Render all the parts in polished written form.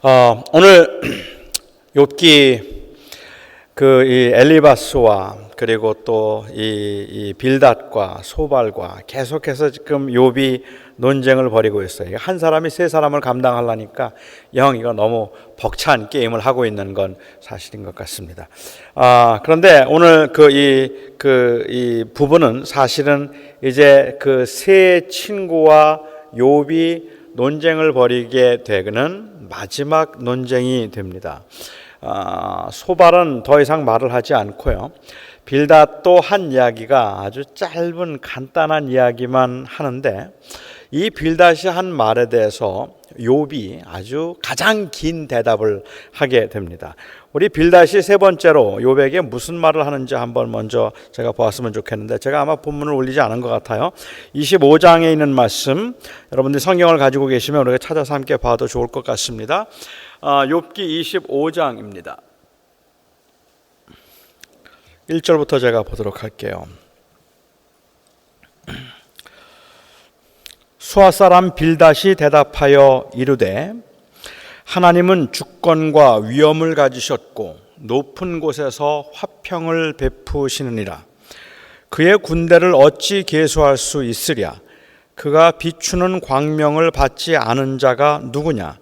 오늘 욥기 이 엘리바스와 그리고 또 이 빌닷과 소발과 계속해서 지금 욥이 논쟁을 벌이고 있어요. 한 사람이 세 사람을 감당하려니까 이거 너무 벅찬 게임을 하고 있는 건 사실인 것 같습니다. 그런데 오늘 이 부분은 사실은 이제 그 세 친구와 욥이 논쟁을 벌이게 되는 마지막 논쟁이 됩니다. 소발은 더 이상 말을 하지 않고요. 빌닷도 한 이야기가 아주 짧은 간단한 이야기만 하는데 이 빌닷이 한 말에 대해서 욥이 아주 가장 긴 대답을 하게 됩니다. 우리 빌닷이 세 번째로 욥에게 무슨 말을 하는지 한번 먼저 제가 보았으면 좋겠는데, 제가 아마 본문을 올리지 않은 것 같아요. 25장에 있는 말씀, 여러분들이 성경을 가지고 계시면 우리가 찾아서 함께 봐도 좋을 것 같습니다. 욥기 25장입니다. 1절부터 제가 보도록 할게요. 수아 사람 빌닷이 대답하여 이르되, 하나님은 주권과 위엄을 가지셨고 높은 곳에서 화평을 베푸시느니라. 그의 군대를 어찌 계수할 수 있으랴? 그가 비추는 광명을 받지 않은 자가 누구냐?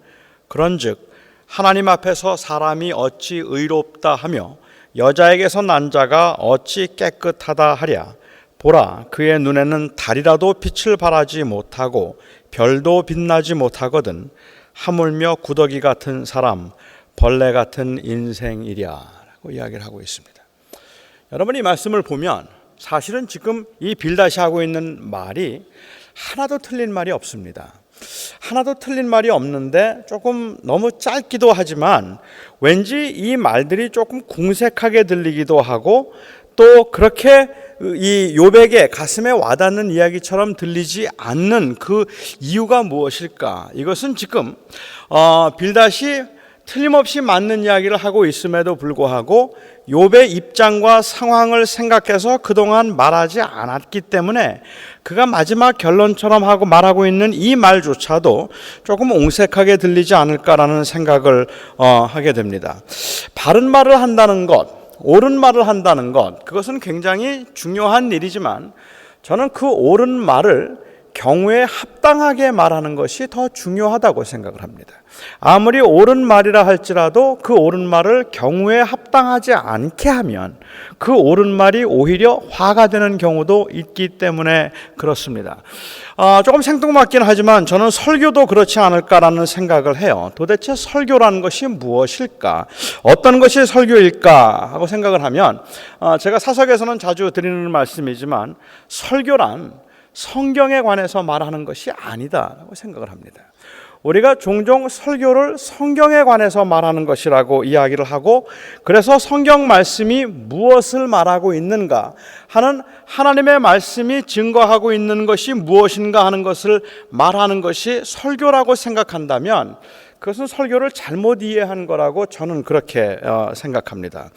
그런즉 하나님 앞에서 사람이 어찌 의롭다 하며 여자에게서 난 자가 어찌 깨끗하다 하랴? 보라, 그의 눈에는 달이라도 빛을 발하지 못하고 별도 빛나지 못하거든. 하물며 구더기 같은 사람, 벌레 같은 인생이랴 라고 이야기를 하고 있습니다. 여러분, 이 말씀을 보면 사실은 지금 이 빌닷이 하고 있는 말이 하나도 틀린 말이 없습니다. 하나도 틀린 말이 없는데 조금 너무 짧기도 하지만 왠지 이 말들이 조금 궁색하게 들리기도 하고, 또 그렇게 이 욥에게 가슴에 와닿는 이야기처럼 들리지 않는 그 이유가 무엇일까? 이것은 지금 빌닷이 틀림없이 맞는 이야기를 하고 있음에도 불구하고 욥의 입장과 상황을 생각해서 그동안 말하지 않았기 때문에 그가 마지막 결론처럼 하고 말하고 있는 이 말조차도 조금 옹색하게 들리지 않을까라는 생각을 하게 됩니다. 바른 말을 한다는 것, 옳은 말을 한다는 것, 그것은 굉장히 중요한 일이지만 저는 그 옳은 말을 경우에 합당하게 말하는 것이 더 중요하다고 생각을 합니다. 아무리 옳은 말이라 할지라도 그 옳은 말을 경우에 합당하지 않게 하면 그 옳은 말이 오히려 화가 되는 경우도 있기 때문에 그렇습니다. 조금 생뚱맞긴 하지만 저는 설교도 그렇지 않을까라는 생각을 해요. 도대체 설교라는 것이 무엇일까? 어떤 것이 설교일까? 하고 생각을 하면 제가 사석에서는 자주 드리는 말씀이지만 설교란 성경에 관해서 말하는 것이 아니다라고 생각을 합니다. 우리가 종종 설교를 성경에 관해서 말하는 것이라고 이야기를 하고, 그래서 성경 말씀이 무엇을 말하고 있는가 하는 하나님의 말씀이 증거하고 있는 것이 무엇인가 하는 것을 말하는 것이 설교라고 생각한다면 그것은 설교를 잘못 이해한 거라고 저는 그렇게 생각합니다.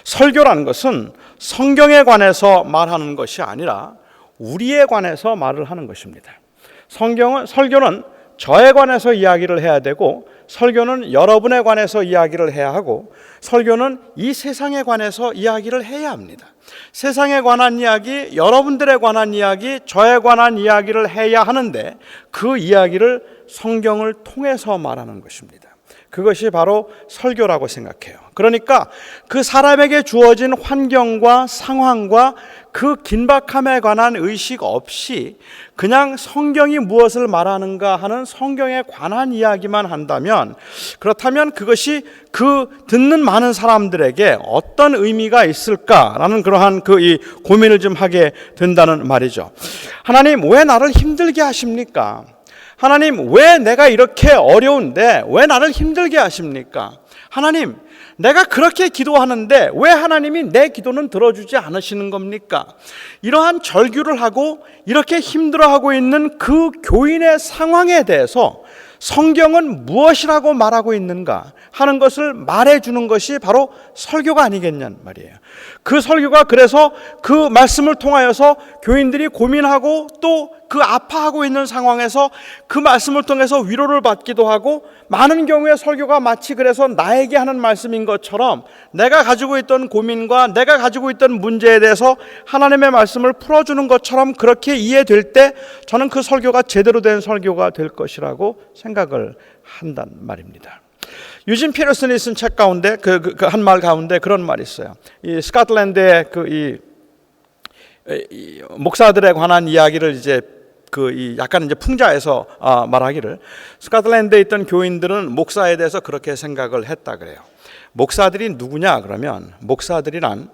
설교라는 것은 성경에 관해서 말하는 것이 아니라 우리에 관해서 말을 하는 것입니다. 설교는 저에 관해서 이야기를 해야 되고, 설교는 여러분에 관해서 이야기를 해야 하고, 설교는 이 세상에 관해서 이야기를 해야 합니다. 세상에 관한 이야기, 여러분들에 관한 이야기, 저에 관한 이야기를 해야 하는데 그 이야기를 성경을 통해서 말하는 것입니다. 그것이 바로 설교라고 생각해요. 그러니까 그 사람에게 주어진 환경과 상황과 그 긴박함에 관한 의식 없이 그냥 성경이 무엇을 말하는가 하는 성경에 관한 이야기만 한다면, 그렇다면 그것이 그 듣는 많은 사람들에게 어떤 의미가 있을까라는 그러한 이 고민을 좀 하게 된다는 말이죠. 하나님, 왜 나를 힘들게 하십니까? 하나님, 왜 내가 이렇게 어려운데 왜 나를 힘들게 하십니까? 하나님, 내가 그렇게 기도하는데 왜 하나님이 내 기도는 들어주지 않으시는 겁니까? 이러한 절규를 하고 이렇게 힘들어하고 있는 그 교인의 상황에 대해서 성경은 무엇이라고 말하고 있는가 하는 것을 말해주는 것이 바로 설교가 아니겠냐는 말이에요. 그 설교가 그래서 그 말씀을 통하여서 교인들이 고민하고 또 그 아파하고 있는 상황에서 그 말씀을 통해서 위로를 받기도 하고, 많은 경우에 설교가 마치 그래서 나에게 하는 말씀인 것처럼 내가 가지고 있던 고민과 내가 가지고 있던 문제에 대해서 하나님의 말씀을 풀어주는 것처럼 그렇게 이해될 때 저는 그 설교가 제대로 된 설교가 될 것이라고 생각을 한단 말입니다. 유진 피터슨이 쓴 책 가운데 한 말 가운데 그런 말이 있어요. 이 스코틀랜드의 이 목사들에 관한 이야기를 이제 약간 이제 풍자해서 말하기를, 스코틀랜드에 있던 교인들은 목사에 대해서 그렇게 생각을 했다 그래요. 목사들이 누구냐 그러면, 목사들이란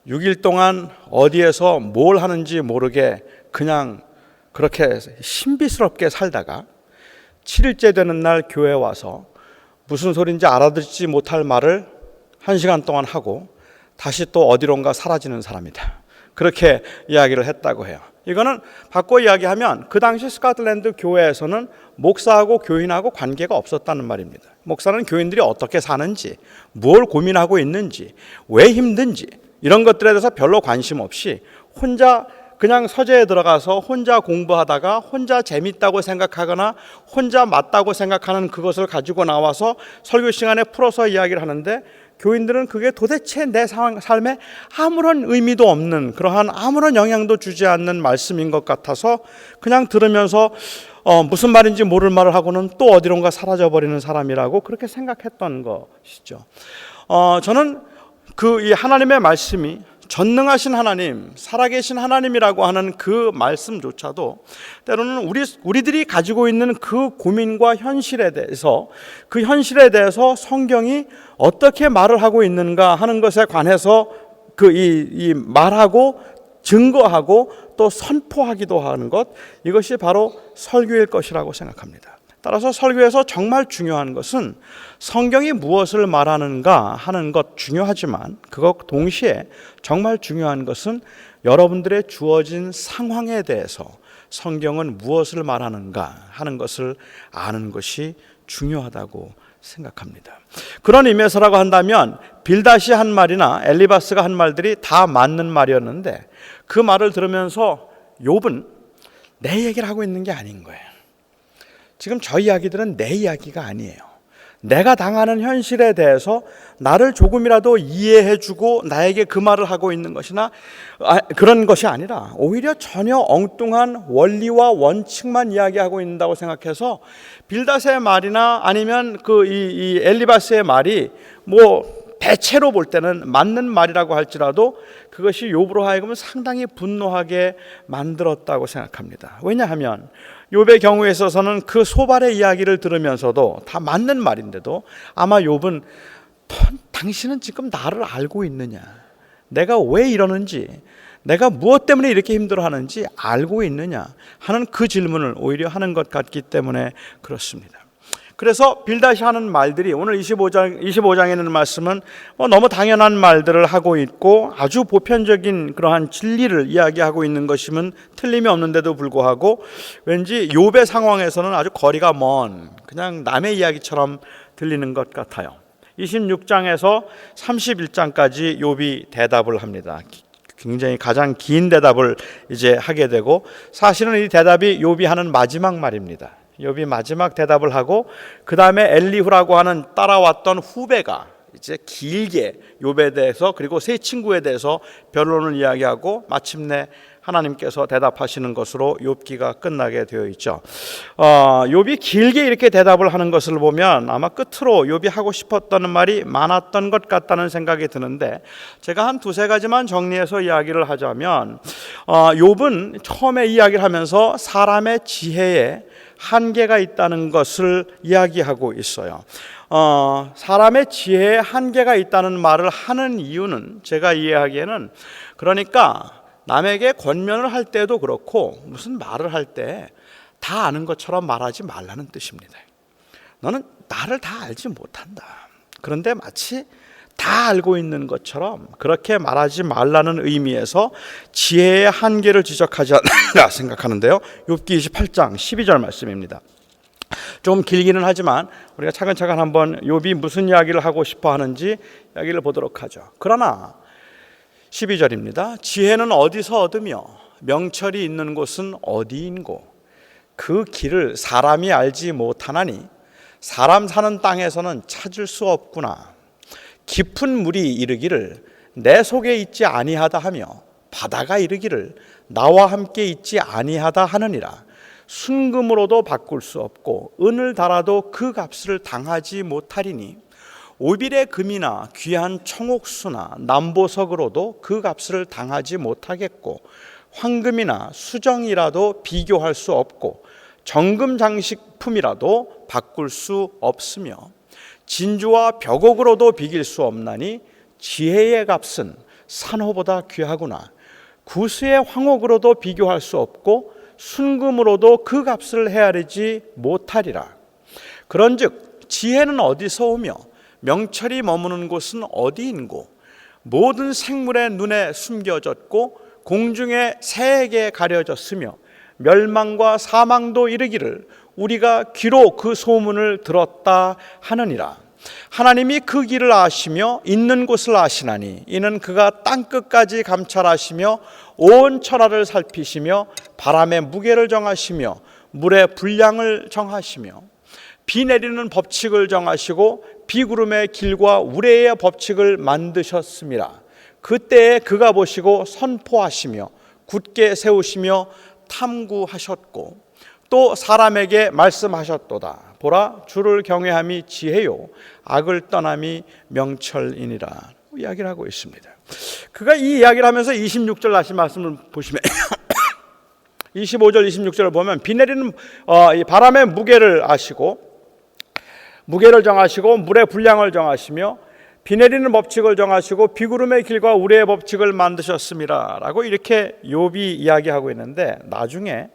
6일 동안 어디에서 뭘 하는지 모르게 그냥 그렇게 신비스럽게 살다가 7일째 되는 날 교회에 와서 무슨 소리인지 알아듣지 못할 말을 1시간 동안 하고 다시 또 어디론가 사라지는 사람이다, 그렇게 이야기를 했다고 해요. 이거는 바꿔 이야기하면 그 당시 스코틀랜드 교회에서는 목사하고 교인하고 관계가 없었다는 말입니다. 목사는 교인들이 어떻게 사는지, 뭘 고민하고 있는지, 왜 힘든지 이런 것들에 대해서 별로 관심 없이 혼자 그냥 서재에 들어가서 혼자 공부하다가 혼자 재밌다고 생각하거나 혼자 맞다고 생각하는 그것을 가지고 나와서 설교 시간에 풀어서 이야기를 하는데, 교인들은 그게 도대체 내 삶에 아무런 의미도 없는, 그러한 아무런 영향도 주지 않는 말씀인 것 같아서 그냥 들으면서 무슨 말인지 모를 말을 하고는 또 어디론가 사라져버리는 사람이라고 그렇게 생각했던 것이죠. 저는 이 하나님의 말씀이 전능하신 하나님, 살아계신 하나님이라고 하는 그 말씀조차도 때로는 우리들이 가지고 있는 그 고민과 현실에 대해서, 그 현실에 대해서 성경이 어떻게 말을 하고 있는가 하는 것에 관해서 이 말하고 증거하고 또 선포하기도 하는 것, 이것이 바로 설교일 것이라고 생각합니다. 따라서 설교에서 정말 중요한 것은 성경이 무엇을 말하는가 하는 것 중요하지만, 그것 동시에 정말 중요한 것은 여러분들의 주어진 상황에 대해서 성경은 무엇을 말하는가 하는 것을 아는 것이 중요하다고 생각합니다. 그런 의미에서라고 한다면 빌닷이 한 말이나 엘리바스가 한 말들이 다 맞는 말이었는데, 그 말을 들으면서 욥은 내 얘기를 하고 있는 게 아닌 거예요. 지금 저 이야기들은 내 이야기가 아니에요. 내가 당하는 현실에 대해서 나를 조금이라도 이해해주고 나에게 그 말을 하고 있는 것이나 그런 것이 아니라 오히려 전혀 엉뚱한 원리와 원칙만 이야기하고 있는다고 생각해서 빌닷의 말이나 아니면 이 엘리바스의 말이 대체로 볼 때는 맞는 말이라고 할지라도 그것이 욥으로 하여금 상당히 분노하게 만들었다고 생각합니다. 왜냐하면 욥의 경우에 있어서는 그 소발의 이야기를 들으면서도 다 맞는 말인데도 아마 욥은 당신은 지금 나를 알고 있느냐, 내가 왜 이러는지, 내가 무엇 때문에 이렇게 힘들어하는지 알고 있느냐 하는 그 질문을 오히려 하는 것 같기 때문에 그렇습니다. 그래서 빌닷이 하는 말들이 오늘 25장에 있는 말씀은 너무 당연한 말들을 하고 있고 아주 보편적인 그러한 진리를 이야기하고 있는 것이면 틀림이 없는데도 불구하고 왠지 욥의 상황에서는 아주 거리가 먼 그냥 남의 이야기처럼 들리는 것 같아요. 26장에서 31장까지 욥이 대답을 합니다. 굉장히 가장 긴 대답을 이제 하게 되고, 사실은 이 대답이 욥이 하는 마지막 말입니다. 욥이 마지막 대답을 하고 그 다음에 엘리후라고 하는 따라왔던 후배가 이제 길게 욥에 대해서 그리고 세 친구에 대해서 변론을 이야기하고 마침내 하나님께서 대답하시는 것으로 욥기가 끝나게 되어 있죠. 욥이 길게 이렇게 대답을 하는 것을 보면 아마 끝으로 욥이 하고 싶었던 말이 많았던 것 같다는 생각이 드는데, 제가 한 두세 가지만 정리해서 이야기를 하자면, 욥은 처음에 이야기를 하면서 사람의 지혜에 한계가 있다는 것을 이야기하고 있어요. 사람의 지혜에 한계가 있다는 말을 하는 이유는 제가 이해하기에는, 그러니까 남에게 권면을 할 때도 그렇고 무슨 말을 할 때 다 아는 것처럼 말하지 말라는 뜻입니다. 너는 나를 다 알지 못한다. 그런데 마치 다 알고 있는 것처럼 그렇게 말하지 말라는 의미에서 지혜의 한계를 지적하지 않는가 생각하는데요. 욥기 28장 12절 말씀입니다. 좀 길기는 하지만 우리가 차근차근 한번 욥이 무슨 이야기를 하고 싶어 하는지 이야기를 보도록 하죠. 그러나 12절입니다. 지혜는 어디서 얻으며 명철이 있는 곳은 어디인고 그 길을 사람이 알지 못하나니 사람 사는 땅에서는 찾을 수 없구나. 깊은 물이 이르기를 내 속에 있지 아니하다 하며 바다가 이르기를 나와 함께 있지 아니하다 하느니라. 순금으로도 바꿀 수 없고 은을 달아도 그 값을 당하지 못하리니 오빌의 금이나 귀한 청옥수나 남보석으로도 그 값을 당하지 못하겠고 황금이나 수정이라도 비교할 수 없고 정금 장식품이라도 바꿀 수 없으며 진주와 벽옥으로도 비길 수 없나니 지혜의 값은 산호보다 귀하구나. 구수의 황옥으로도 비교할 수 없고 순금으로도 그 값을 헤아리지 못하리라. 그런즉 지혜는 어디서 오며 명철이 머무는 곳은 어디인고 모든 생물의 눈에 숨겨졌고 공중의 새에게 가려졌으며 멸망과 사망도 이르기를 우리가 귀로 그 소문을 들었다 하느니라. 하나님이 그 길을 아시며 있는 곳을 아시나니 이는 그가 땅끝까지 감찰하시며 온 천하를 살피시며 바람의 무게를 정하시며 물의 분량을 정하시며 비 내리는 법칙을 정하시고 비구름의 길과 우레의 법칙을 만드셨습니다. 그때에 그가 보시고 선포하시며 굳게 세우시며 탐구하셨고 또 사람에게 말씀하셨도다. 보라, 주를 경외함이 지혜요 악을 떠남이 명철이니라. 이야기를 하고 있습니다. 그가 이 이야기를 하면서 26절 다시 말씀을 보시면 25절 26절을 보면 비 내리는 이 바람의 무게를 아시고 무게를 정하시고 물의 분량을 정하시며 비 내리는 법칙을 정하시고 비구름의 길과 우레의 법칙을 만드셨습니다 라고 이렇게 욥이 이야기하고 있는데 나중에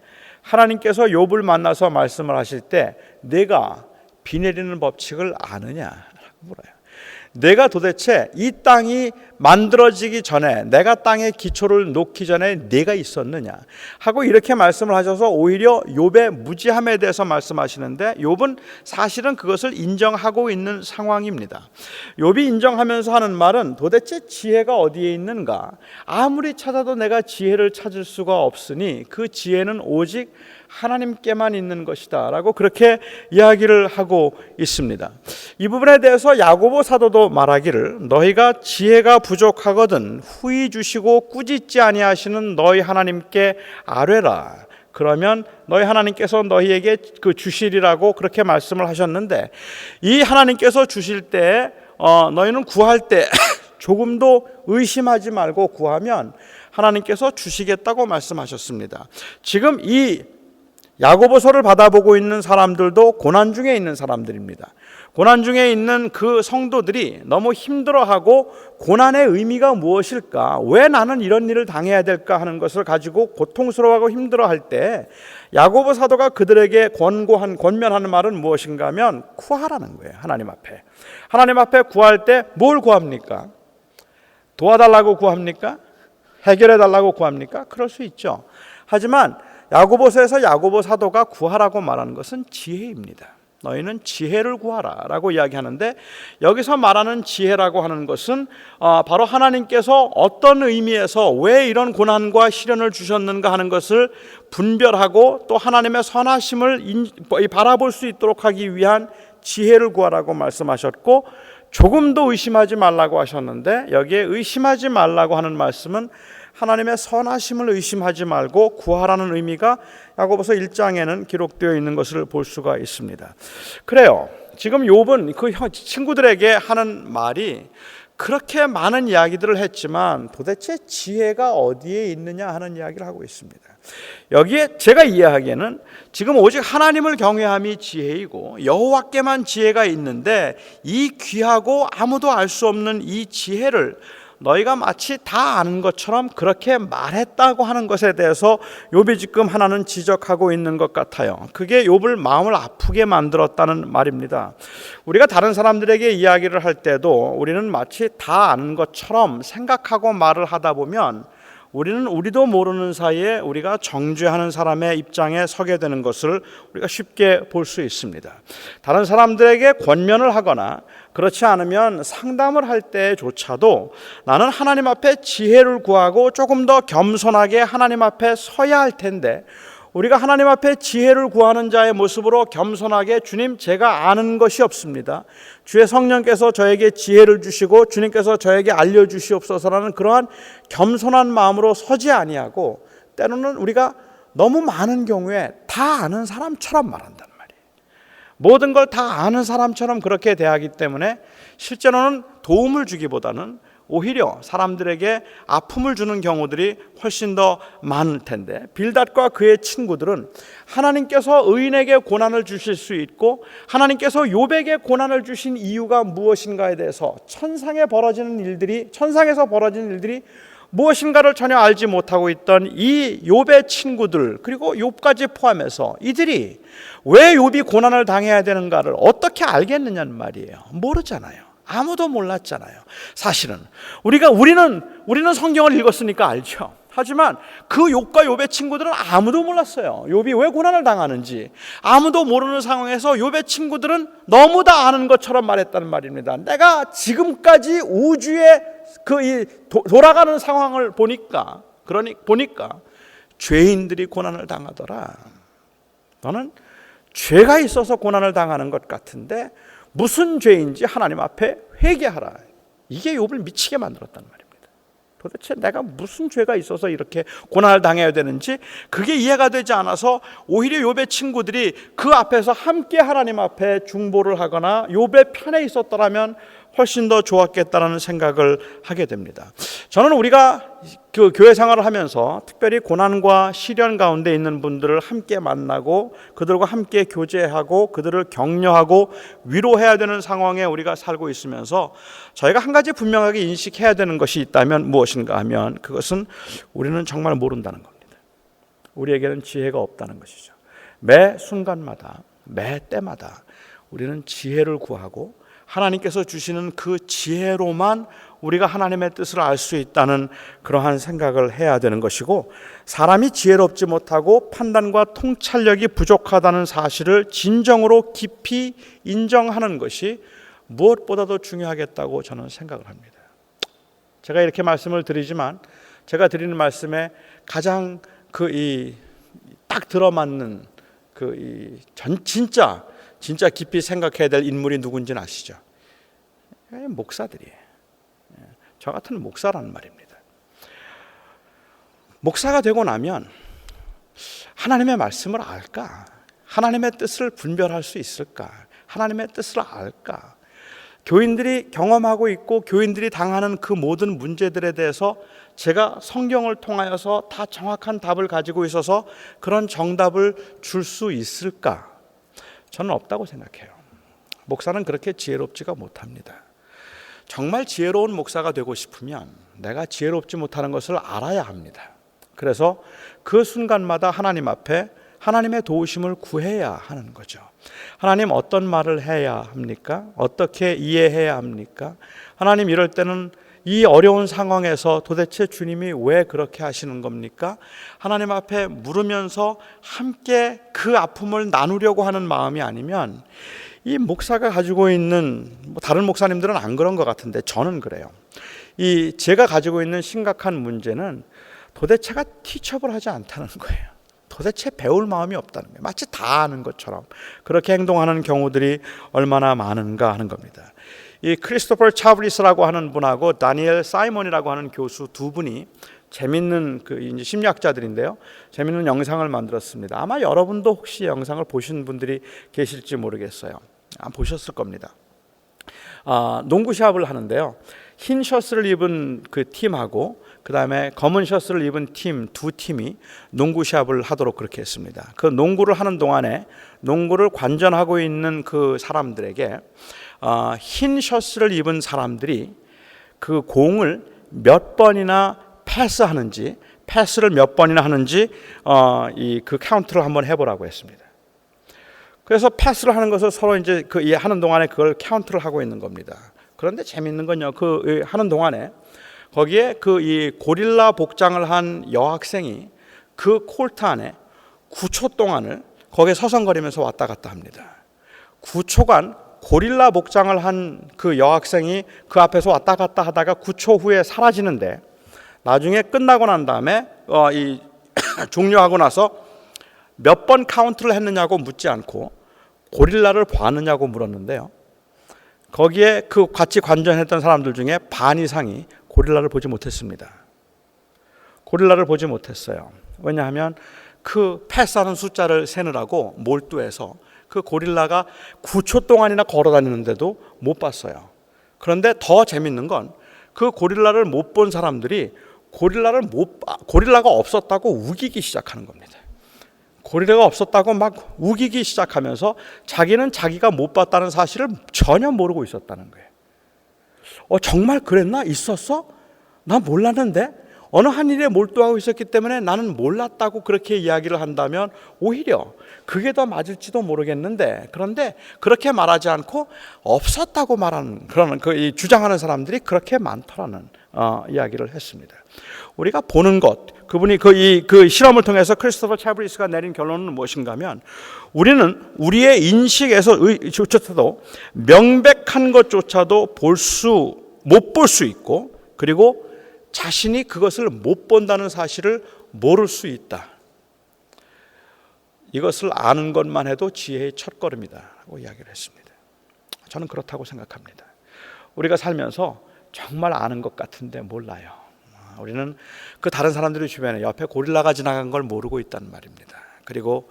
하나님께서 욥을 만나서 말씀을 하실 때 내가 비 내리는 법칙을 아느냐라고 물어요. 내가 도대체 이 땅이 만들어지기 전에 내가 땅에 기초를 놓기 전에 내가 있었느냐 하고 이렇게 말씀을 하셔서 오히려 욥의 무지함에 대해서 말씀하시는데 욥은 사실은 그것을 인정하고 있는 상황입니다. 욥이 인정하면서 하는 말은 도대체 지혜가 어디에 있는가? 아무리 찾아도 내가 지혜를 찾을 수가 없으니 그 지혜는 오직 하나님께만 있는 것이다 라고 그렇게 이야기를 하고 있습니다. 이 부분에 대해서 야고보 사도도 말하기를 너희가 지혜가 부족하거든 후히 주시고 꾸짖지 아니하시는 너희 하나님께 아뢰라. 그러면 너희 하나님께서 너희에게 그 주시리라고 그렇게 말씀을 하셨는데 이 하나님께서 주실 때 너희는 구할 때 조금도 의심하지 말고 구하면 하나님께서 주시겠다고 말씀하셨습니다. 지금 이 야고보서를 받아보고 있는 사람들도 고난 중에 있는 사람들입니다. 고난 중에 있는 그 성도들이 너무 힘들어하고 고난의 의미가 무엇일까? 왜 나는 이런 일을 당해야 될까 하는 것을 가지고 고통스러워하고 힘들어할 때 야고보 사도가 그들에게 권면하는 말은 무엇인가 하면 구하라는 거예요. 하나님 앞에. 하나님 앞에 구할 때 뭘 구합니까? 도와달라고 구합니까? 해결해달라고 구합니까? 그럴 수 있죠. 하지만 야고보서에서 야고보 사도가 구하라고 말하는 것은 지혜입니다. 너희는 지혜를 구하라 라고 이야기하는데 여기서 말하는 지혜라고 하는 것은 바로 하나님께서 어떤 의미에서 왜 이런 고난과 시련을 주셨는가 하는 것을 분별하고 또 하나님의 선하심을 바라볼 수 있도록 하기 위한 지혜를 구하라고 말씀하셨고 조금도 의심하지 말라고 하셨는데 여기에 의심하지 말라고 하는 말씀은 하나님의 선하심을 의심하지 말고 구하라는 의미가 야고보서 1장에는 기록되어 있는 것을 볼 수가 있습니다. 그래요. 지금 욥은 그 친구들에게 하는 말이 그렇게 많은 이야기들을 했지만 도대체 지혜가 어디에 있느냐 하는 이야기를 하고 있습니다. 여기에 제가 이해하기에는 지금 오직 하나님을 경외함이 지혜이고 여호와께만 지혜가 있는데 이 귀하고 아무도 알 수 없는 이 지혜를 너희가 마치 다 아는 것처럼 그렇게 말했다고 하는 것에 대해서 욥이 지금 하나는 지적하고 있는 것 같아요. 그게 욥을 마음을 아프게 만들었다는 말입니다. 우리가 다른 사람들에게 이야기를 할 때도 우리는 마치 다 아는 것처럼 생각하고 말을 하다 보면 우리도 모르는 사이에 우리가 정죄하는 사람의 입장에 서게 되는 것을 우리가 쉽게 볼 수 있습니다. 다른 사람들에게 권면을 하거나 그렇지 않으면 상담을 할 때조차도 나는 하나님 앞에 지혜를 구하고 조금 더 겸손하게 하나님 앞에 서야 할 텐데, 우리가 하나님 앞에 지혜를 구하는 자의 모습으로 겸손하게 주님, 제가 아는 것이 없습니다. 주의 성령께서 저에게 지혜를 주시고 주님께서 저에게 알려주시옵소서라는 그러한 겸손한 마음으로 서지 아니하고, 때로는 우리가 너무 많은 경우에 다 아는 사람처럼 말한단 말이에요. 모든 걸 다 아는 사람처럼 그렇게 대하기 때문에 실제로는 도움을 주기보다는 오히려 사람들에게 아픔을 주는 경우들이 훨씬 더 많을 텐데, 빌닷과 그의 친구들은 하나님께서 의인에게 고난을 주실 수 있고 하나님께서 욥에게 고난을 주신 이유가 무엇인가에 대해서 천상에서 벌어지는 일들이 무엇인가를 전혀 알지 못하고 있던 이 욥의 친구들, 그리고 욥까지 포함해서 이들이 왜 욥이 고난을 당해야 되는가를 어떻게 알겠느냐는 말이에요. 모르잖아요. 아무도 몰랐잖아요. 사실은 우리는 성경을 읽었으니까 알죠. 하지만 그 욥과 욥의 친구들은 아무도 몰랐어요. 욥이 왜 고난을 당하는지 아무도 모르는 상황에서 욥의 친구들은 너무 다 아는 것처럼 말했다는 말입니다. 내가 지금까지 우주에 돌아가는 상황을 보니까 죄인들이 고난을 당하더라. 너는 죄가 있어서 고난을 당하는 것 같은데 무슨 죄인지 하나님 앞에 회개하라. 이게 욥을 미치게 만들었단 말입니다. 도대체 내가 무슨 죄가 있어서 이렇게 고난을 당해야 되는지 그게 이해가 되지 않아서 오히려 욥의 친구들이 그 앞에서 함께 하나님 앞에 중보를 하거나 욥의 편에 있었더라면 훨씬 더 좋았겠다라는 생각을 하게 됩니다. 저는 우리가 그 교회 생활을 하면서 특별히 고난과 시련 가운데 있는 분들을 함께 만나고 그들과 함께 교제하고 그들을 격려하고 위로해야 되는 상황에 우리가 살고 있으면서 저희가 한 가지 분명하게 인식해야 되는 것이 있다면 무엇인가 하면, 그것은 우리는 정말 모른다는 겁니다. 우리에게는 지혜가 없다는 것이죠. 매 순간마다 매 때마다 우리는 지혜를 구하고 하나님께서 주시는 그 지혜로만 우리가 하나님의 뜻을 알 수 있다는 그러한 생각을 해야 되는 것이고, 사람이 지혜롭지 못하고 판단과 통찰력이 부족하다는 사실을 진정으로 깊이 인정하는 것이 무엇보다도 중요하겠다고 저는 생각을 합니다. 제가 이렇게 말씀을 드리지만 제가 드리는 말씀에 가장 딱 들어맞는 진짜 깊이 생각해야 될 인물이 누군지는 아시죠? 목사들이에요. 저 같은 목사라는 말입니다. 목사가 되고 나면 하나님의 말씀을 알까? 하나님의 뜻을 분별할 수 있을까? 하나님의 뜻을 알까? 교인들이 경험하고 있고 교인들이 당하는 그 모든 문제들에 대해서 제가 성경을 통하여서 다 정확한 답을 가지고 있어서 그런 정답을 줄 수 있을까? 저는 없다고 생각해요. 목사는 그렇게 지혜롭지가 못합니다. 정말 지혜로운 목사가 되고 싶으면 내가 지혜롭지 못하는 것을 알아야 합니다. 그래서 그 순간마다 하나님 앞에 하나님의 도우심을 구해야 하는 거죠. 하나님, 어떤 말을 해야 합니까? 어떻게 이해해야 합니까? 하나님, 이럴 때는 이 어려운 상황에서 도대체 주님이 왜 그렇게 하시는 겁니까? 하나님 앞에 물으면서 함께 그 아픔을 나누려고 하는 마음이 아니면, 이 목사가 가지고 있는, 다른 목사님들은 안 그런 것 같은데 저는 그래요. 제가 가지고 있는 심각한 문제는 도대체가 티처블하지 않다는 거예요. 도대체 배울 마음이 없다는 거예요. 마치 다 아는 것처럼 그렇게 행동하는 경우들이 얼마나 많은가 하는 겁니다. 이 크리스토퍼 차브리스라고 하는 분하고 다니엘 사이먼이라고 하는 교수 두 분이 재밌는 이제 심리학자들인데요. 재밌는 영상을 만들었습니다. 아마 여러분도 혹시 영상을 보신 분들이 계실지 모르겠어요. 보셨을 겁니다. 농구 시합을 하는데요. 흰 셔츠를 입은 그 팀하고 그 다음에 검은 셔츠를 입은 두 팀이 농구 시합을 하도록 그렇게 했습니다. 그 농구를 하는 동안에 농구를 관전하고 있는 그 사람들에게 흰 셔츠를 입은 사람들이 그 공을 몇 번이나 패스를 몇 번이나 하는지 그 카운트를 한번 해보라고 했습니다. 그래서 패스를 하는 것을 서로 이제 하는 동안에 그걸 카운트를 하고 있는 겁니다. 그런데 재밌는 건요, 하는 동안에 거기에 그 이 고릴라 복장을 한 여학생이 그 콜트 안에 9초 동안을 거기에 서성거리면서 왔다 갔다 합니다. 9초간 고릴라 복장을 한 그 여학생이 그 앞에서 왔다 갔다 하다가 9초 후에 사라지는데, 나중에 끝나고 난 다음에 이 종료하고 나서 몇 번 카운트를 했느냐고 묻지 않고 고릴라를 봤느냐고 물었는데요, 거기에 그 같이 관전했던 사람들 중에 반 이상이 고릴라를 보지 못했습니다. 고릴라를 보지 못했어요. 왜냐하면 그 패스하는 숫자를 세느라고 몰두해서 그 고릴라가 9초 동안이나 걸어 다니는데도 못 봤어요. 그런데 더 재밌는 건 그 고릴라를 못 본 사람들이 고릴라가 없었다고 우기기 시작하는 겁니다. 고릴라가 없었다고 막 우기기 시작하면서 자기는 자기가 못 봤다는 사실을 전혀 모르고 있었다는 거예요. 정말 그랬나? 있었어? 나 몰랐는데? 어느 한 일에 몰두하고 있었기 때문에 나는 몰랐다고 그렇게 이야기를 한다면 오히려 그게 더 맞을지도 모르겠는데, 그런데 그렇게 말하지 않고 없었다고 말하는 그런 이 주장하는 사람들이 그렇게 많더라는 이야기를 했습니다. 우리가 보는 것, 그분이 그 실험을 통해서 크리스토퍼 차브리스가 내린 결론은 무엇인가 하면, 우리는 우리의 인식에서조차도 명백한 것조차도 못 볼 수 있고, 그리고 자신이 그것을 못 본다는 사실을 모를 수 있다. 이것을 아는 것만 해도 지혜의 첫걸음이다라고 이야기를 했습니다. 저는 그렇다고 생각합니다. 우리가 살면서 정말 아는 것 같은데 몰라요. 우리는 그 다른 사람들이 주변에 옆에 고릴라가 지나간 걸 모르고 있단 말입니다. 그리고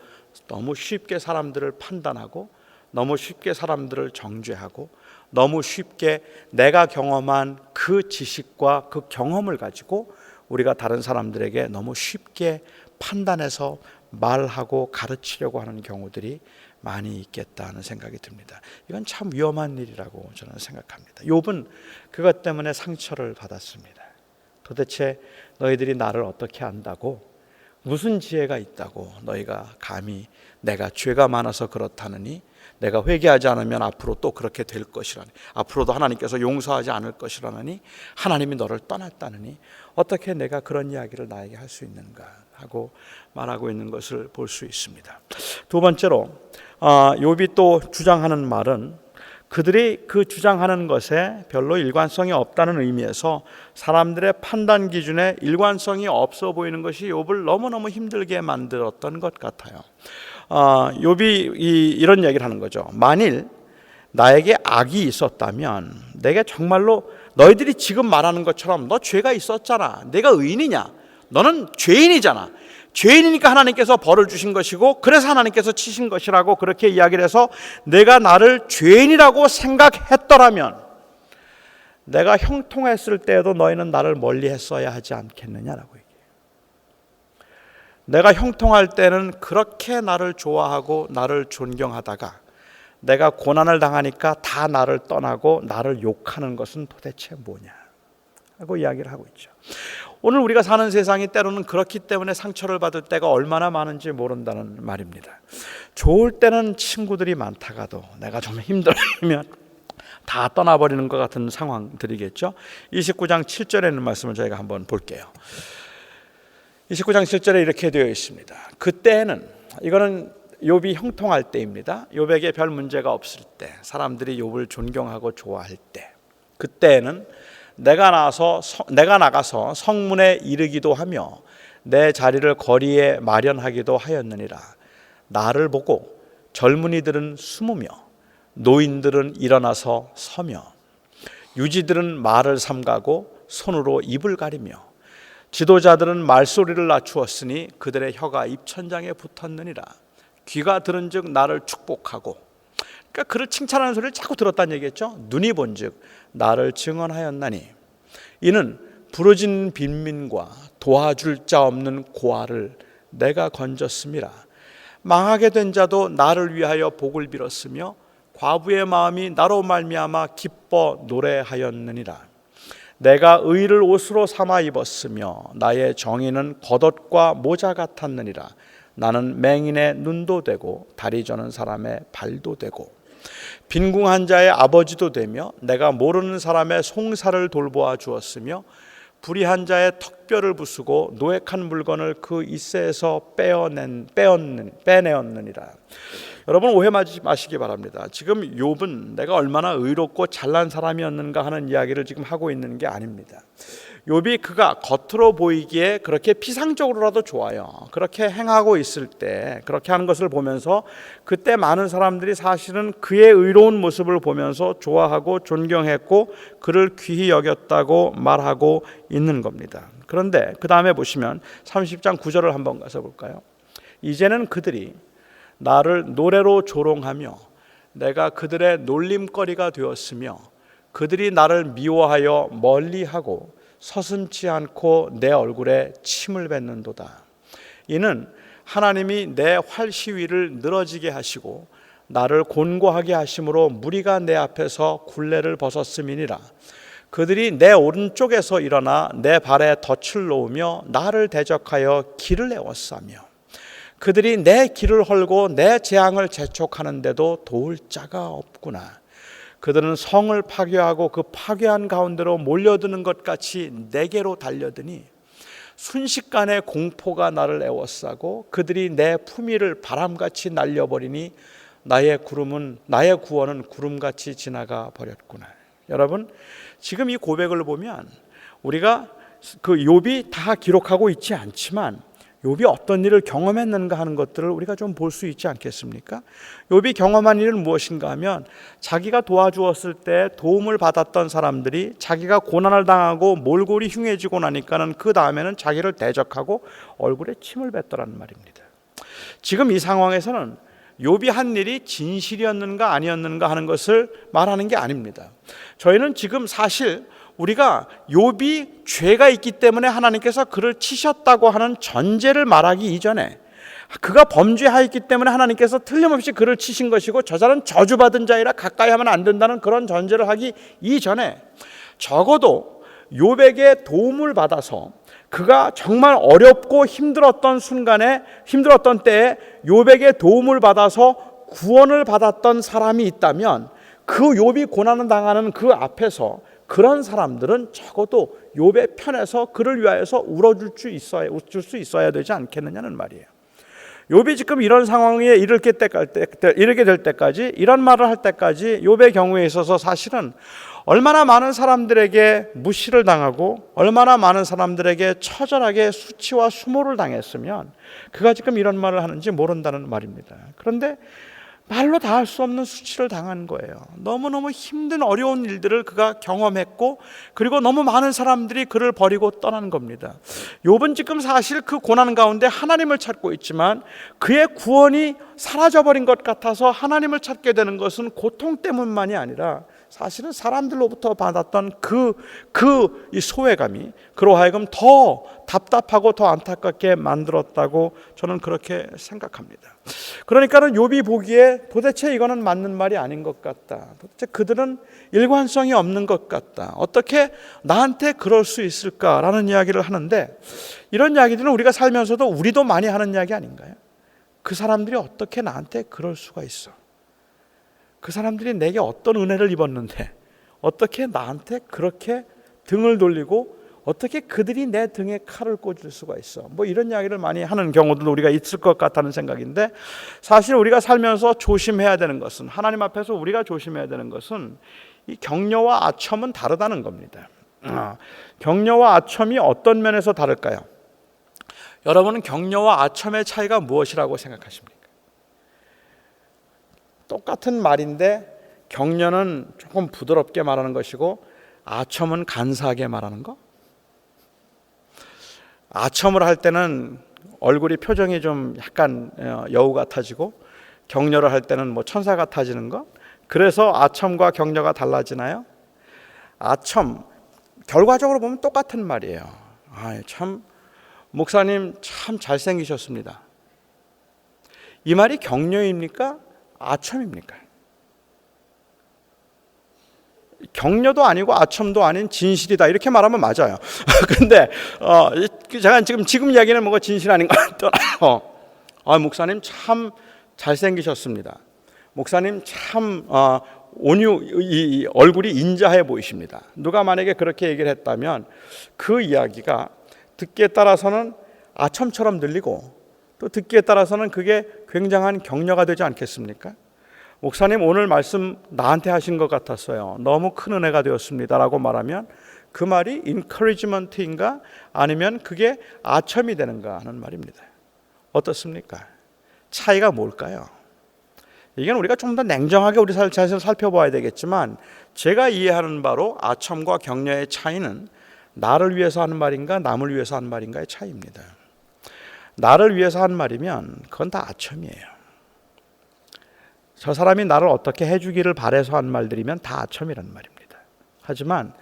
너무 쉽게 사람들을 판단하고, 너무 쉽게 사람들을 정죄하고, 너무 쉽게 내가 경험한 그 지식과 그 경험을 가지고 우리가 다른 사람들에게 너무 쉽게 판단해서 말하고 가르치려고 하는 경우들이 많이 있겠다는 생각이 듭니다. 이건 참 위험한 일이라고 저는 생각합니다. 욥은 그것 때문에 상처를 받았습니다. 도대체 너희들이 나를 어떻게 안다고, 무슨 지혜가 있다고 너희가 감히 내가 죄가 많아서 그렇다느니, 내가 회개하지 않으면 앞으로 또 그렇게 될 것이라니, 앞으로도 하나님께서 용서하지 않을 것이라니, 하나님이 너를 떠났다느니 어떻게 내가 그런 이야기를 나에게 할 수 있는가 하고 말하고 있는 것을 볼 수 있습니다. 두 번째로 욥이 또 주장하는 말은, 그들이 그 주장하는 것에 별로 일관성이 없다는 의미에서 사람들의 판단 기준에 일관성이 없어 보이는 것이 욥을 너무너무 힘들게 만들었던 것 같아요. 욥이 이런 얘기를 하는 거죠. 만일 나에게 악이 있었다면, 내게 정말로 너희들이 지금 말하는 것처럼 너 죄가 있었잖아, 내가 의인이냐, 너는 죄인이잖아, 죄인이니까 하나님께서 벌을 주신 것이고 그래서 하나님께서 치신 것이라고 그렇게 이야기를 해서 내가 나를 죄인이라고 생각했더라면, 내가 형통했을 때에도 너희는 나를 멀리 했어야 하지 않겠느냐라고 얘기해요. 내가 형통할 때는 그렇게 나를 좋아하고 나를 존경하다가 내가 고난을 당하니까 다 나를 떠나고 나를 욕하는 것은 도대체 뭐냐 하고 이야기를 하고 있죠. 오늘 우리가 사는 세상이 때로는 그렇기 때문에 상처를 받을 때가 얼마나 많은지 모른다는 말입니다. 좋을 때는 친구들이 많다가도 내가 좀 힘들면 다 떠나버리는 것 같은 상황들이겠죠. 29장 7절에 있는 말씀을 저희가 한번 볼게요. 29장 7절에 이렇게 되어 있습니다. 그때는, 이거는 욥이 형통할 때입니다. 욥에게 별 문제가 없을 때, 사람들이 욥을 존경하고 좋아할 때, 그때는 내가 나가서 성문에 이르기도 하며 내 자리를 거리에 마련하기도 하였느니라. 나를 보고 젊은이들은 숨으며 노인들은 일어나서 서며 유지들은 말을 삼가고 손으로 입을 가리며 지도자들은 말소리를 낮추었으니 그들의 혀가 입천장에 붙었느니라. 귀가 들은즉 나를 축복하고, 그러니까 그를 칭찬하는 소리를 자꾸 들었다는 얘기겠죠. 눈이 본즉 나를 증언하였나니 이는 부러진 빈민과 도와줄 자 없는 고아를 내가 건졌음이라. 망하게 된 자도 나를 위하여 복을 빌었으며 과부의 마음이 나로 말미암아 기뻐 노래하였느니라. 내가 의를 옷으로 삼아 입었으며 나의 정의는 겉옷과 모자 같았느니라. 나는 맹인의 눈도 되고 다리 저는 사람의 발도 되고 빈궁한 자의 아버지도 되며 내가 모르는 사람의 송사를 돌보아 주었으며 불의한 자의 턱뼈를 부수고 노획한 물건을 그 이새에서 빼내었느니라. 여러분 오해 마시기 바랍니다. 지금 욥은 내가 얼마나 의롭고 잘난 사람이었는가 하는 이야기를 지금 하고 있는 게 아닙니다. 욥이 그가 겉으로 보이기에 그렇게 피상적으로라도 좋아요. 그렇게 행하고 있을 때, 그렇게 하는 것을 보면서 그때 많은 사람들이 사실은 그의 의로운 모습을 보면서 좋아하고 존경했고 그를 귀히 여겼다고 말하고 있는 겁니다. 그런데 그 다음에 보시면 30장 9절을 한번 가서 볼까요? 이제는 그들이 나를 노래로 조롱하며 내가 그들의 놀림거리가 되었으며 그들이 나를 미워하여 멀리하고 서슴지 않고 내 얼굴에 침을 뱉는도다. 이는 하나님이 내 활시위를 늘어지게 하시고 나를 곤고하게 하심으로 무리가 내 앞에서 굴레를 벗었음이니라. 그들이 내 오른쪽에서 일어나 내 발에 덫을 놓으며 나를 대적하여 길을 내었사며 그들이 내 길을 헐고 내 재앙을 재촉하는데도 도울 자가 없구나. 그들은 성을 파괴하고 그 파괴한 가운데로 몰려드는 것 같이 내게로 달려드니 순식간에 공포가 나를 에워싸고 그들이 내 품위를 바람같이 날려버리니 나의 구원은 구름같이 지나가 버렸구나. 여러분 지금 이 고백을 보면 우리가 그 욥이 다 기록하고 있지 않지만 욥이 어떤 일을 경험했는가 하는 것들을 우리가 좀 볼 수 있지 않겠습니까? 욥이 경험한 일은 무엇인가 하면 자기가 도와주었을 때 도움을 받았던 사람들이 자기가 고난을 당하고 몰골이 흉해지고 나니까는 그 다음에는 자기를 대적하고 얼굴에 침을 뱉더라는 말입니다. 지금 이 상황에서는 욥이 한 일이 진실이었는가 아니었는가 하는 것을 말하는 게 아닙니다. 저희는 지금 사실 우리가 욥이 죄가 있기 때문에 하나님께서 그를 치셨다고 하는 전제를 말하기 이전에 그가 범죄하였기 때문에 하나님께서 틀림없이 그를 치신 것이고 저 자는 저주받은 자이라 가까이 하면 안 된다는 그런 전제를 하기 이전에 적어도 욥에게 도움을 받아서 그가 정말 어렵고 힘들었던 순간에 힘들었던 때에 욥에게 도움을 받아서 구원을 받았던 사람이 있다면 그 욥이 고난을 당하는 그 앞에서 그런 사람들은 적어도 욥의 편에서 그를 위하여서 울어줄 수 있어야 되지 않겠느냐는 말이에요. 욥이 지금 이런 상황에 이르게 될 때까지 이런 말을 할 때까지 욥의 경우에 있어서 사실은 얼마나 많은 사람들에게 무시를 당하고 얼마나 많은 사람들에게 처절하게 수치와 수모를 당했으면 그가 지금 이런 말을 하는지 모른다는 말입니다. 그런데 말로 다 할 수 없는 수치를 당한 거예요. 너무너무 힘든 어려운 일들을 그가 경험했고 그리고 너무 많은 사람들이 그를 버리고 떠난 겁니다. 욥은 지금 사실 그 고난 가운데 하나님을 찾고 있지만 그의 구원이 사라져버린 것 같아서 하나님을 찾게 되는 것은 고통 때문만이 아니라 사실은 사람들로부터 받았던 이 소외감이 그로 하여금 더 답답하고 더 안타깝게 만들었다고 저는 그렇게 생각합니다. 그러니까는 욥이 보기에 도대체 이거는 맞는 말이 아닌 것 같다. 도대체 그들은 일관성이 없는 것 같다. 어떻게 나한테 그럴 수 있을까라는 이야기를 하는데 이런 이야기들은 우리가 살면서도 우리도 많이 하는 이야기 아닌가요? 그 사람들이 어떻게 나한테 그럴 수가 있어? 그 사람들이 내게 어떤 은혜를 입었는데 어떻게 나한테 그렇게 등을 돌리고 어떻게 그들이 내 등에 칼을 꽂을 수가 있어? 뭐 이런 이야기를 많이 하는 경우도 우리가 있을 것 같다는 생각인데 사실 우리가 살면서 조심해야 되는 것은 하나님 앞에서 우리가 조심해야 되는 것은 이 격려와 아첨은 다르다는 겁니다. 격려와 아첨이 어떤 면에서 다를까요? 여러분은 격려와 아첨의 차이가 무엇이라고 생각하십니까? 똑같은 말인데 격려는 조금 부드럽게 말하는 것이고 아첨은 간사하게 말하는 거? 아첨을 할 때는 얼굴이 표정이 좀 약간 여우 같아지고 격려를 할 때는 뭐 천사 같아지는 거? 그래서 아첨과 격려가 달라지나요? 아첨 결과적으로 보면 똑같은 말이에요. 참 목사님 참 잘생기셨습니다. 이 말이 격려입니까? 아첨입니까? 격려도 아니고 아첨도 아닌 진실이다 이렇게 말하면 맞아요. 근데 제가 지금 이야기는 뭐가 진실 아닌 것 같더라고요. 목사님 참 잘생기셨습니다. 목사님 참 이 얼굴이 인자해 보이십니다. 누가 만약에 그렇게 얘기를 했다면 그 이야기가 듣기에 따라서는 아첨처럼 들리고 또 듣기에 따라서는 그게 굉장한 격려가 되지 않겠습니까? 목사님 오늘 말씀 나한테 하신 것 같았어요. 너무 큰 은혜가 되었습니다 라고 말하면 그 말이 encouragement인가 아니면 그게 아첨이 되는가 하는 말입니다. 어떻습니까? 차이가 뭘까요? 이건 우리가 좀 더 냉정하게 우리 자신을 살펴봐야 되겠지만 제가 이해하는 바로 아첨과 격려의 차이는 나를 위해서 하는 말인가 남을 위해서 하는 말인가의 차이입니다. 나를 위해서 하는 말이면 그건 다 아첨이에요. 저 사람이 나를 어떻게 해주기를 바라서 한 말들이면 다 아첨이란 말입니다. 하지만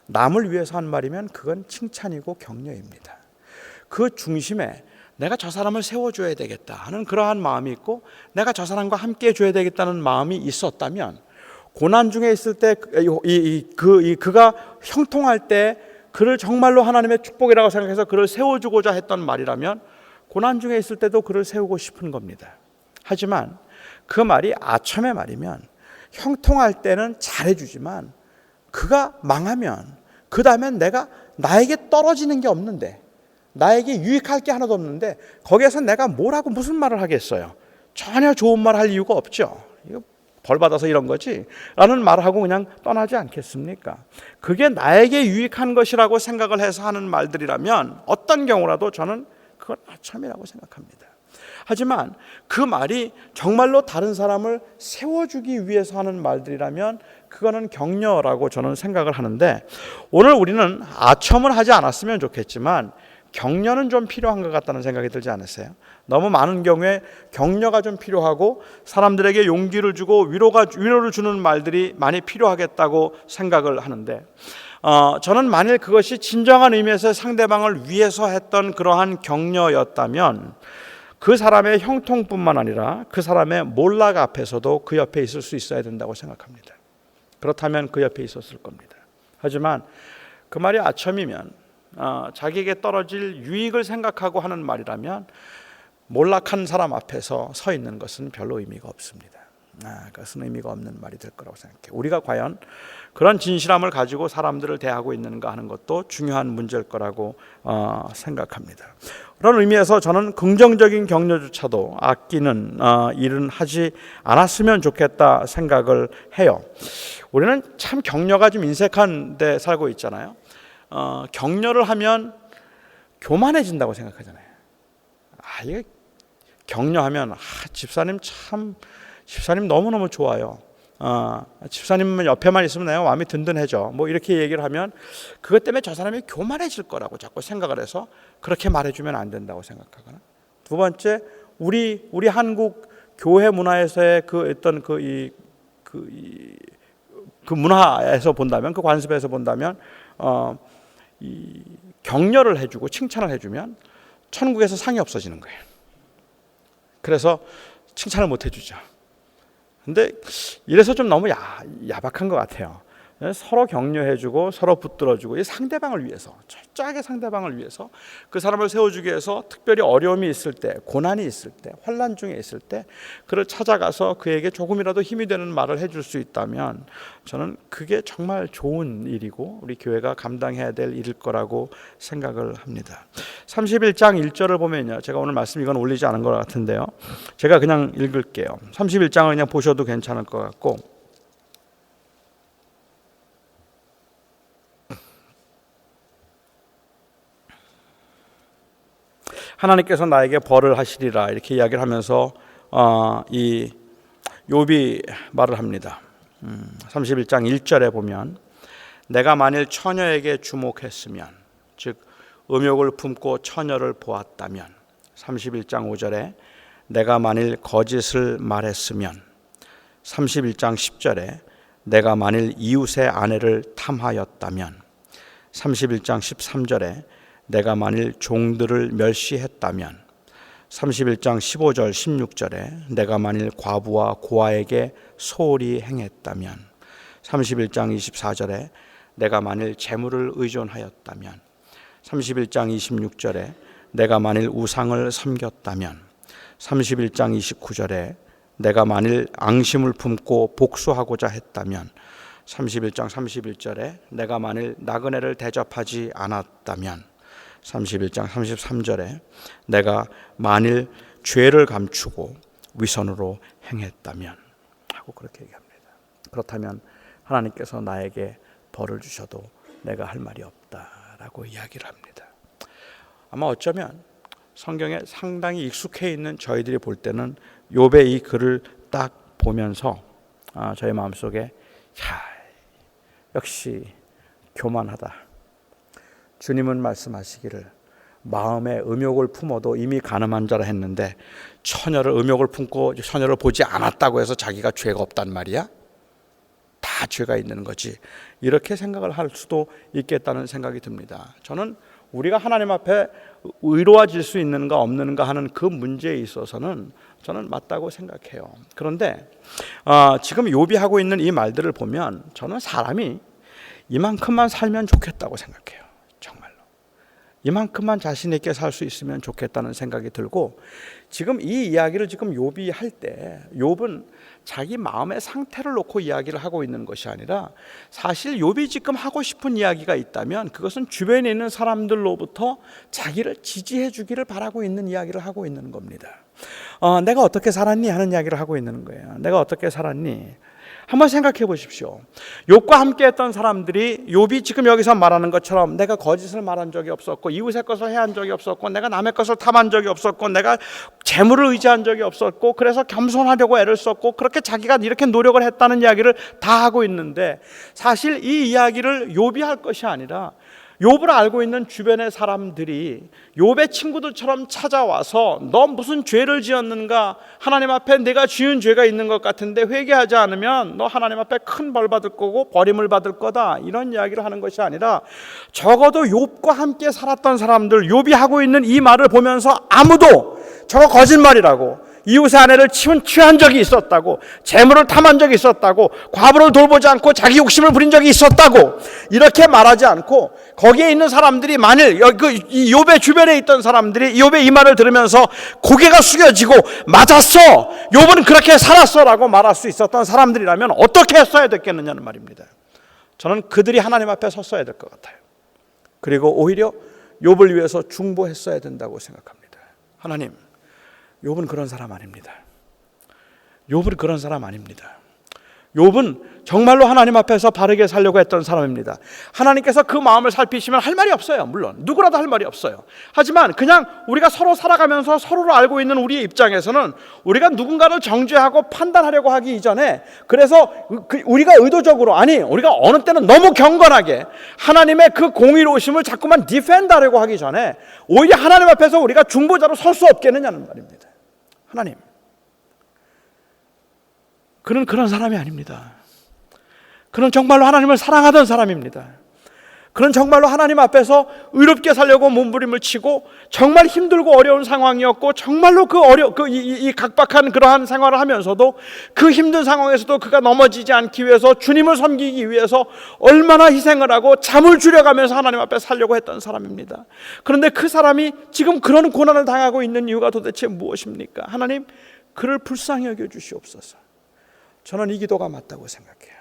남을 위해서 한 말이면 그건 칭찬이고 격려입니다. 그 중심에 내가 저 사람을 세워줘야 되겠다 하는 그러한 마음이 있고 내가 저 사람과 함께 해줘야 되겠다는 마음이 있었다면 고난 중에 있을 때 그가 형통할 때 그를 정말로 하나님의 축복이라고 생각해서 그를 세워주고자 했던 말이라면 고난 중에 있을 때도 그를 세우고 싶은 겁니다. 하지만 그 말이 아첨의 말이면 형통할 때는 잘해주지만 그가 망하면 그 다음엔 나에게 떨어지는 게 없는데 나에게 유익할 게 하나도 없는데 거기에서 내가 뭐라고 무슨 말을 하겠어요? 전혀 좋은 말 할 이유가 없죠. 이거 벌 받아서 이런 거지 라는 말을 하고 그냥 떠나지 않겠습니까? 그게 나에게 유익한 것이라고 생각을 해서 하는 말들이라면 어떤 경우라도 저는 그건 아첨이라고 생각합니다. 하지만 그 말이 정말로 다른 사람을 세워주기 위해서 하는 말들이라면 그거는 격려라고 저는 생각을 하는데 오늘 우리는 아첨을 하지 않았으면 좋겠지만 격려는 좀 필요한 것 같다는 생각이 들지 않으세요? 너무 많은 경우에 격려가 좀 필요하고 사람들에게 용기를 주고 위로를 주는 말들이 많이 필요하겠다고 생각을 하는데 저는 만일 그것이 진정한 의미에서 상대방을 위해서 했던 그러한 격려였다면 그 사람의 형통뿐만 아니라 그 사람의 몰락 앞에서도 그 옆에 있을 수 있어야 된다고 생각합니다. 그렇다면 그 옆에 있었을 겁니다. 하지만 그 말이 아첨이면 자기에게 떨어질 유익을 생각하고 하는 말이라면 몰락한 사람 앞에서 서 있는 것은 별로 의미가 없습니다. 그것은 의미가 없는 말이 될 거라고 생각해요. 우리가 과연 그런 진실함을 가지고 사람들을 대하고 있는가 하는 것도 중요한 문제일 거라고 생각합니다. 그런 의미에서 저는 긍정적인 격려조차도 아끼는 일은 하지 않았으면 좋겠다 생각을 해요. 우리는 참 격려가 좀 인색한 데 살고 있잖아요. 격려를 하면 교만해진다고 생각하잖아요. 이게 격려하면 집사님 너무너무 좋아요. 집사님 옆에만 있으면 내가 마음이 든든해져. 뭐 이렇게 얘기를 하면 그것 때문에 저 사람이 교만해질 거라고 자꾸 생각을 해서 그렇게 말해주면 안 된다고 생각하거나. 두 번째, 우리 한국 교회 문화에서의 그 어떤 그 문화에서 본다면, 그 관습에서 본다면, 이 격려를 해주고 칭찬을 해주면 천국에서 상이 없어지는 거예요. 그래서 칭찬을 못 해주죠. 근데 이래서 좀 너무 야박한 것 같아요. 서로 격려해주고 서로 붙들어주고 상대방을 위해서, 철저하게 상대방을 위해서 그 사람을 세워주기 위해서 특별히 어려움이 있을 때, 고난이 있을 때, 환난 중에 있을 때 그를 찾아가서 그에게 조금이라도 힘이 되는 말을 해줄 수 있다면 저는 그게 정말 좋은 일이고 우리 교회가 감당해야 될 일일 거라고 생각을 합니다. 31장 1절을 보면요, 제가 오늘 말씀 이건 올리지 않은 것 같은데요, 제가 그냥 읽을게요. 31장을 그냥 보셔도 괜찮을 것 같고, 하나님께서 나에게 벌을 하시리라 이렇게 이야기를 하면서 이 욥이 말을 합니다. 31장 1절에 보면 내가 만일 처녀에게 주목했으면, 즉 음욕을 품고 처녀를 보았다면, 31장 5절에 내가 만일 거짓을 말했으면, 31장 10절에 내가 만일 이웃의 아내를 탐하였다면, 31장 13절에 내가 만일 종들을 멸시했다면, 31장 15절 16절에 내가 만일 과부와 고아에게 소홀히 행했다면, 31장 24절에 내가 만일 재물을 의존하였다면, 31장 26절에 내가 만일 우상을 섬겼다면, 31장 29절에 내가 만일 앙심을 품고 복수하고자 했다면, 31장 31절에 내가 만일 나그네를 대접하지 않았다면, 31장 33절에 내가 만일 죄를 감추고 위선으로 행했다면 하고 그렇게 얘기합니다. 그렇다면 하나님께서 나에게 벌을 주셔도 내가 할 말이 없다라고 이야기를 합니다. 아마 어쩌면 성경에 상당히 익숙해 있는 저희들이 볼 때는 욥의 이 글을 딱 보면서 저희 마음속에 역시 교만하다. 주님은 말씀하시기를 마음에 음욕을 품어도 이미 간음한 자라 했는데 처녀를 음욕을 품고 처녀를 보지 않았다고 해서 자기가 죄가 없단 말이야? 다 죄가 있는 거지. 이렇게 생각을 할 수도 있겠다는 생각이 듭니다. 저는 우리가 하나님 앞에 의로워질 수 있는가 없는가 하는 그 문제에 있어서는 저는 맞다고 생각해요. 그런데 지금 욥이 하고 있는 이 말들을 보면 저는 사람이 이만큼만 살면 좋겠다고 생각해요. 정말로 이만큼만 자신 있게 살 수 있으면 좋겠다는 생각이 들고, 지금 이 이야기를 지금 욥이 할 때 욥은 자기 마음의 상태를 놓고 이야기를 하고 있는 것이 아니라, 사실 욥이 지금 하고 싶은 이야기가 있다면 그것은 주변에 있는 사람들로부터 자기를 지지해 주기를 바라고 있는 이야기를 하고 있는 겁니다. 내가 어떻게 살았니 하는 이야기를 하고 있는 거예요. 내가 어떻게 살았니? 한번 생각해 보십시오. 욥과 함께 했던 사람들이 욥이 지금 여기서 말하는 것처럼 내가 거짓을 말한 적이 없었고, 이웃의 것을 해한 적이 없었고, 내가 남의 것을 탐한 적이 없었고, 내가 재물을 의지한 적이 없었고, 그래서 겸손하려고 애를 썼고, 그렇게 자기가 이렇게 노력을 했다는 이야기를 다 하고 있는데, 사실 이 이야기를 욥이 할 것이 아니라 욥을 알고 있는 주변의 사람들이 욥의 친구들처럼 찾아와서 너 무슨 죄를 지었는가? 하나님 앞에 내가 지은 죄가 있는 것 같은데 회개하지 않으면 너 하나님 앞에 큰 벌 받을 거고 버림을 받을 거다, 이런 이야기를 하는 것이 아니라, 적어도 욥과 함께 살았던 사람들, 욥이 하고 있는 이 말을 보면서 아무도 저거 거짓말이라고, 이웃의 아내를 취한 적이 있었다고, 재물을 탐한 적이 있었다고, 과부를 돌보지 않고 자기 욕심을 부린 적이 있었다고 이렇게 말하지 않고, 거기에 있는 사람들이 만일 이 욥의 주변에 있던 사람들이 욥의 이 말을 들으면서 고개가 숙여지고 맞았어, 욥은 그렇게 살았어라고 말할 수 있었던 사람들이라면 어떻게 했어야 됐겠느냐는 말입니다. 저는 그들이 하나님 앞에 섰어야 될 것 같아요. 그리고 오히려 욥을 위해서 중보했어야 된다고 생각합니다. 하나님, 욥은 그런 사람 아닙니다. 욥은 그런 사람 아닙니다. 욥은 정말로 하나님 앞에서 바르게 살려고 했던 사람입니다. 하나님께서 그 마음을 살피시면 할 말이 없어요. 물론 누구라도 할 말이 없어요. 하지만 그냥 우리가 서로 살아가면서 서로를 알고 있는 우리의 입장에서는 우리가 누군가를 정죄하고 판단하려고 하기 이전에, 그래서 우리가 의도적으로, 아니 우리가 어느 때는 너무 경건하게 하나님의 그 공의로우심을 자꾸만 디펜드하려고 하기 전에 오히려 하나님 앞에서 우리가 중보자로 설 수 없겠느냐는 말입니다. 하나님, 그는 그런 사람이 아닙니다. 그는 정말로 하나님을 사랑하던 사람입니다. 그는 정말로 하나님 앞에서 의롭게 살려고 몸부림을 치고 정말 힘들고 어려운 상황이었고, 정말로 이 각박한 그러한 생활을 하면서도 그 힘든 상황에서도 그가 넘어지지 않기 위해서, 주님을 섬기기 위해서 얼마나 희생을 하고 잠을 줄여가면서 하나님 앞에 살려고 했던 사람입니다. 그런데 그 사람이 지금 그런 고난을 당하고 있는 이유가 도대체 무엇입니까? 하나님, 그를 불쌍히 여겨 주시옵소서. 저는 이 기도가 맞다고 생각해요.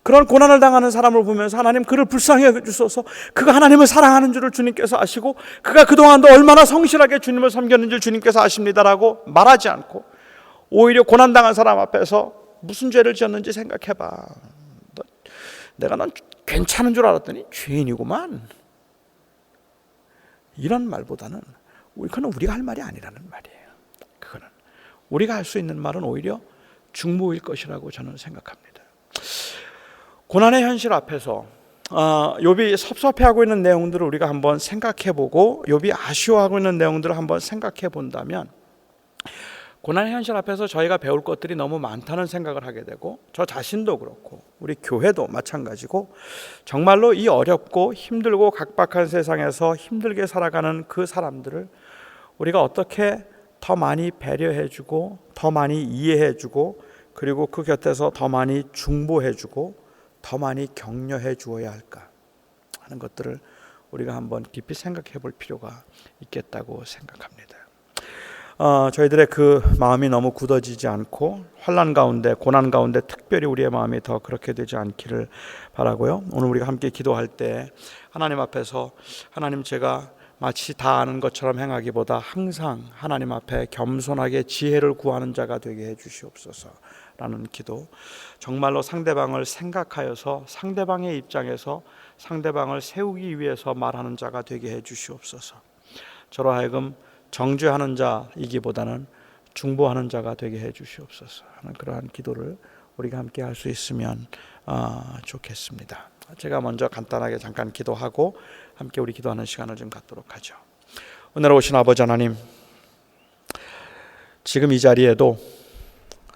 그런 고난을 당하는 사람을 보면서 하나님, 그를 불쌍히 여겨주소서. 그가 하나님을 사랑하는 줄을 주님께서 아시고, 그가 그동안도 얼마나 성실하게 주님을 섬겼는지 주님께서 아십니다라고 말하지 않고, 오히려 고난당한 사람 앞에서 무슨 죄를 지었는지 생각해봐, 내가 넌 괜찮은 줄 알았더니 죄인이구만, 이런 말보다는 그건 우리가 할 말이 아니라는 말이에요. 그거는 우리가 할 수 있는 말은 오히려 중보일 것이라고 저는 생각합니다. 고난의 현실 앞에서 욥이 섭섭해하고 있는 내용들을 우리가 한번 생각해보고, 욥이 아쉬워하고 있는 내용들을 한번 생각해 본다면, 고난의 현실 앞에서 저희가 배울 것들이 너무 많다는 생각을 하게 되고, 저 자신도 그렇고 우리 교회도 마찬가지고, 정말로 이 어렵고 힘들고 각박한 세상에서 힘들게 살아가는 그 사람들을 우리가 어떻게 더 많이 배려해주고, 더 많이 이해해주고, 그리고 그 곁에서 더 많이 중보해주고, 더 많이 격려해 주어야 할까 하는 것들을 우리가 한번 깊이 생각해 볼 필요가 있겠다고 생각합니다. 저희들의 그 마음이 너무 굳어지지 않고 환난 가운데, 고난 가운데 특별히 우리의 마음이 더 그렇게 되지 않기를 바라고요. 오늘 우리가 함께 기도할 때 하나님 앞에서, 하나님, 제가 마치 다 아는 것처럼 행하기보다 항상 하나님 앞에 겸손하게 지혜를 구하는 자가 되게 해 주시옵소서 라는 기도, 정말로 상대방을 생각하여서 상대방의 입장에서 상대방을 세우기 위해서 말하는 자가 되게 해 주시옵소서. 저로 하여금 정죄하는 자이기보다는 중보하는 자가 되게 해 주시옵소서 하는 그러한 기도를 우리가 함께 할 수 있으면 좋겠습니다. 제가 먼저 간단하게 잠깐 기도하고 함께 우리 기도하는 시간을 좀 갖도록 하죠. 오늘 오신 아버지 하나님, 지금 이 자리에도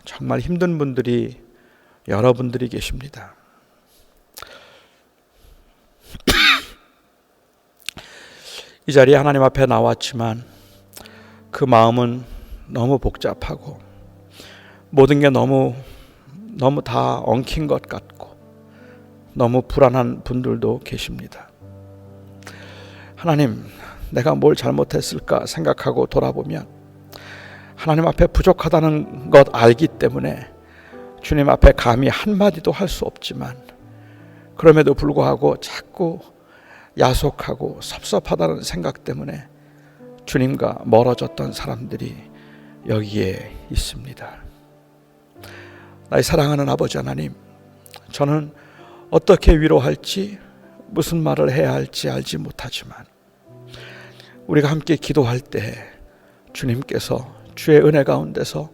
정말 힘든 분들이 여러분들이 계십니다. 이 자리에 하나님 앞에 나왔지만 그 마음은 너무 복잡하고 모든 게 너무 다 엉킨 것 같고 너무 불안한 분들도 계십니다. 하나님, 내가 뭘 잘못했을까 생각하고 돌아보면 하나님 앞에 부족하다는 것 알기 때문에 주님 앞에 감히 한마디도 할 수 없지만 그럼에도 불구하고 자꾸 야속하고 섭섭하다는 생각 때문에 주님과 멀어졌던 사람들이 여기에 있습니다. 나의 사랑하는 아버지 하나님, 저는 어떻게 위로할지, 무슨 말을 해야 할지 알지 못하지만 우리가 함께 기도할 때 주님께서 주의 은혜 가운데서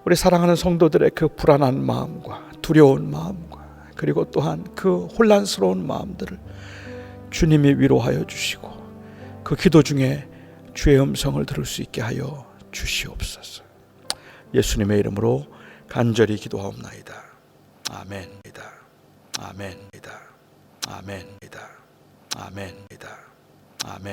우리 사랑하는 성도들의 그 불안한 마음과 두려운 마음과 그리고 또한 그 혼란스러운 마음들을 주님이 위로하여 주시고 그 기도 중에 주의 음성을 들을 수 있게 하여 주시옵소서. 예수님의 이름으로 간절히 기도하옵나이다. 아멘이다. 아멘이다. 아멘이다. 아멘이다. 아멘.